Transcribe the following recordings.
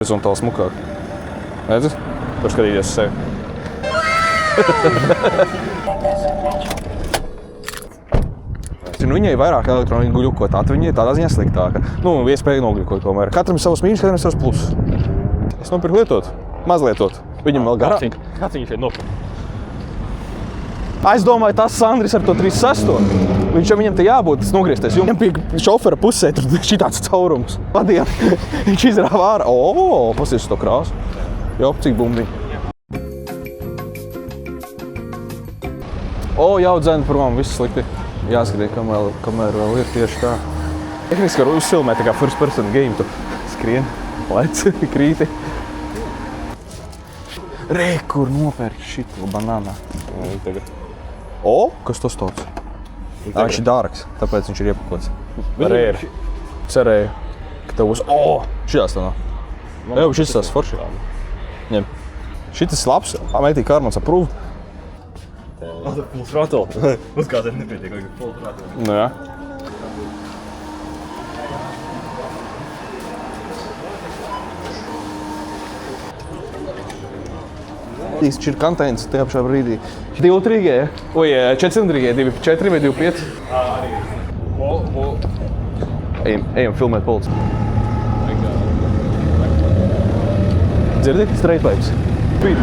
Horizontāli smukāk. Redzi? Tur skatīties uz sevi. Viņai vairāk elektroniku guļukot, viņai tādā ziņā sliktāka. Iespēja nogļukot tomēr. Katram ir savs mīnus, katram ir savs pluss. Es nopirku lietot, mazlietot. Viņam vēl garāk. Kāds viņš šeit nopirka? Es domāju, tas Sandris ar to 36. Viņam te jābūt, tas nogriezties. Viņam pie šofera pusē tur šitāds caurums. Vadiem, viņš izrāva ārā. Pasies uz to krāsu. Jā, cik bumbiņi. Jau dzēna prom, viss slikti. Jāskatīt, kamēr vēl ir tieši tā. Tehniski var uzsilmēt tā kā first person game, tu skrien, lec, krīti. Kur nopērk šito banānā. Kas tas tāds? Viņš ir dārgs, tāpēc viņš ir iepakots. Rēri. Cerēju, ka tev būs... Šitās tā nav. Šis tās forši. Ņem. Šitas labs, Meitī Kārmans approve. Full throttle. Uzgādēt nepietiek, vajag full throttle. Jā. Īsti ir kanteins tajā pašā brīdī. 2-trīgie, ja? 4-cilindrīgie, 2-4 vai 2-5? Ejam filmēt polici. Dzirdi? Straight pipes. Speed.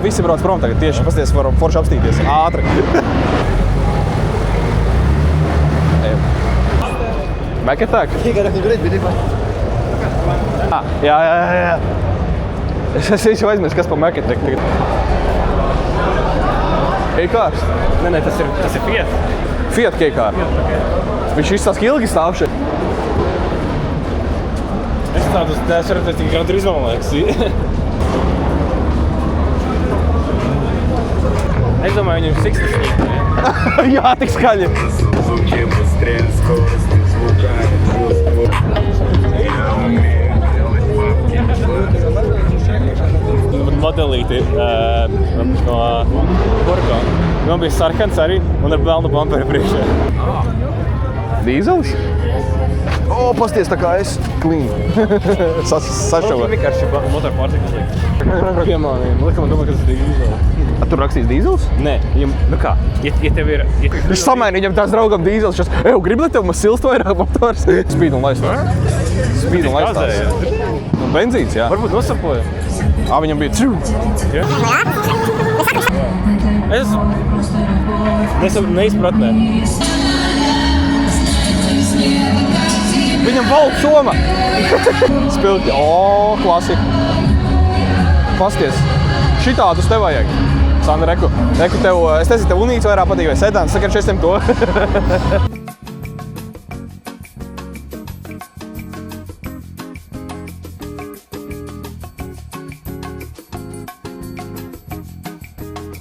Visi brauc prom tagad tieši, pasties, varam forši apstīties. Ātri. Ejam. Back attack. Jā. Es jau aizmirsu, kas pa Mac Attack tagad. Keikārs? Nē, tas ir Fiat. Fiat Keikārs. Viņš izstāst ilgi stāv šeit. Es tādus, es redzēju tikai Gran Turismo, man liekas. Es domāju, viņam 60. Jā, tik skaļi. Modelīti no Burgo. Man bija sarkans arī un ar pelnu bumperi priekšā. Dīzelis? Pasties tā kā es clean. Sašauva. Vienkārši motoru pārsiklis likt. Piemānījumi. Likam, domāju, ka tas ir dīzelis. Tur rakstīs dīzels? Nē, viņam, kā, ja tev ir... Viņš samaina viņam tās draugam dīzels, šas, grib, lai tev silst vairāk motors? Speed un laistās. Speed un laistās. Benzīns, jā. Varbūt nosapoja. Viņam bija čū. Es neizpratnē. Viņam valda soma. Spilti. Klasika. Pasties. Šitādus tev vajag. Sandra, reku tev, es teicu, tev unīts vairāk patīk vai sedans, saka, šeit to.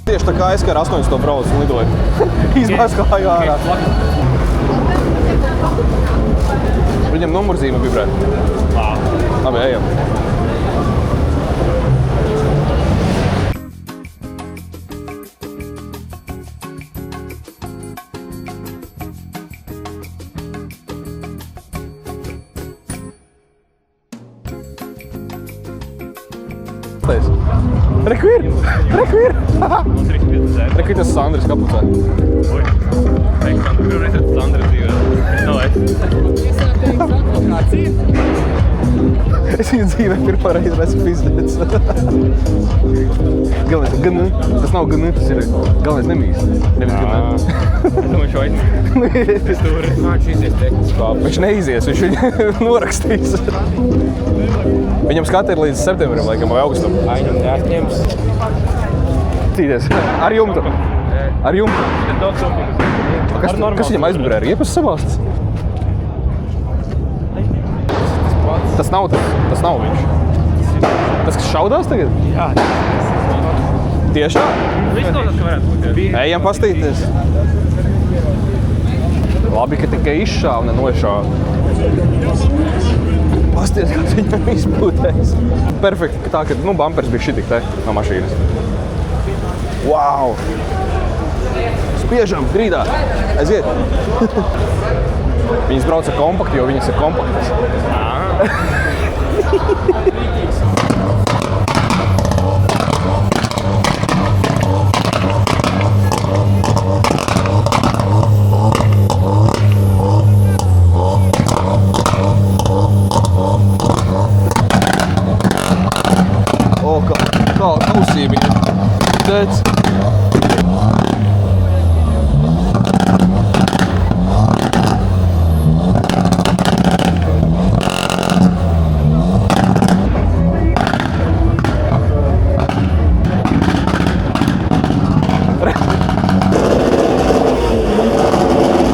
Tieši tā kā es, ka ar 800 braucu un lidoju. Izbāz kāju ārā. Viņam numurzīme vibrē. Labi, ejam. Reku ir! Reku ir tas Sandris kapucē. Pirmā reize ar Sandra dzīvē. Es viņu dzīvē pirmā reize esmu pizdēts. Galvenais, tas nav gan, tas ir galvenais nemīst. Nevis gan. Es domāju, šo aicināt. Viņš neizies, viņš viņu norakstīs. Viņam skata ir līdz septembrim, laikam, vai augustam. Viņam neatņems. Tīties. Ar jumtu. Ar jumtu. Kas viņam aizmugurē ir? Iepas sabāstas? Tas nav viņš. Tas, kas šaudās tagad? Jā. Tieši tā? Viņš notas, ka varētu būt. Ejam pastīties. Labi, ka tikai izšāva, nenošāva. Pasties, kāds viņam izpūtēs. Perfekti, tā, ka bumpers bija šitik te no mašīnas. Wow! Spiežam, grīdā. Aiziet. Viņas brauc ar kompaktu, jo viņas ir kompaktas. O, kā kausība ir. Tēc.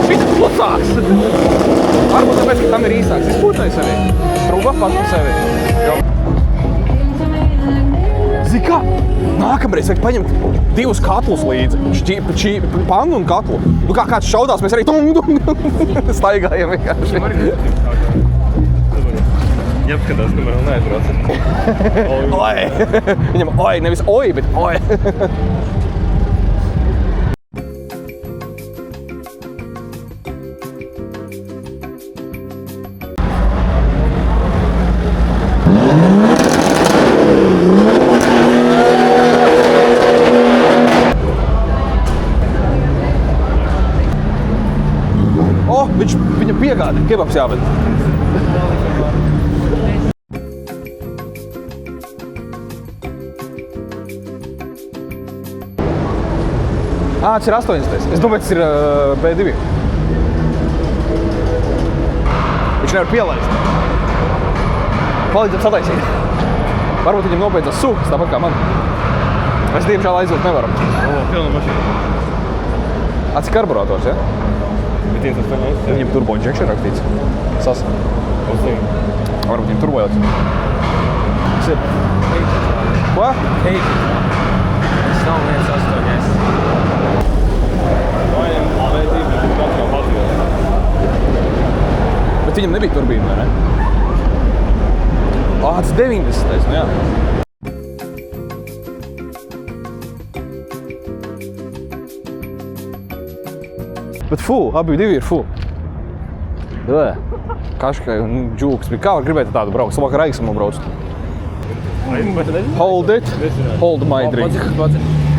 Šis klusāks. Varbūt tāpēc, ka tam ir īsāks. Es pūtnēju sevi. Trūba pats par sevi. Zini kā? Nākamreiz vajag paņemt 2 katlus līdzi. Pannu un katlu. Nu kā kāds šaudās, mēs arī staigājam vienkārši. Jāapskatās, kamēr vēl neaizbrauc. Oi! Viņam oi, nevis oi, bet oi. Viņam piegāda, kebabs jāved. Tas ir 80. Es domāju, tas ir B2. Viņš nevar pielaist. Palīdzam sataisīt. Varbūt viņam nobeidzas sūkas, tāpat kā man. Mēs diemžēl aizvilkt nevaram. Pilna mašīna. Cik karburators, ja? Viņam turbo injection rakstīts. Sasa. Varbūt viņam turbo jāliks. Tas ir. Ko? Tas nav 1.8. Bet viņam nebija turbīna, vai ne? Tas 90. Nu jā. Bet abi divi ir Kaškai un džūks. Kā var gribēt tādu braukt? Labāk ar Aiksam brauc. Hold it. Hold my drink.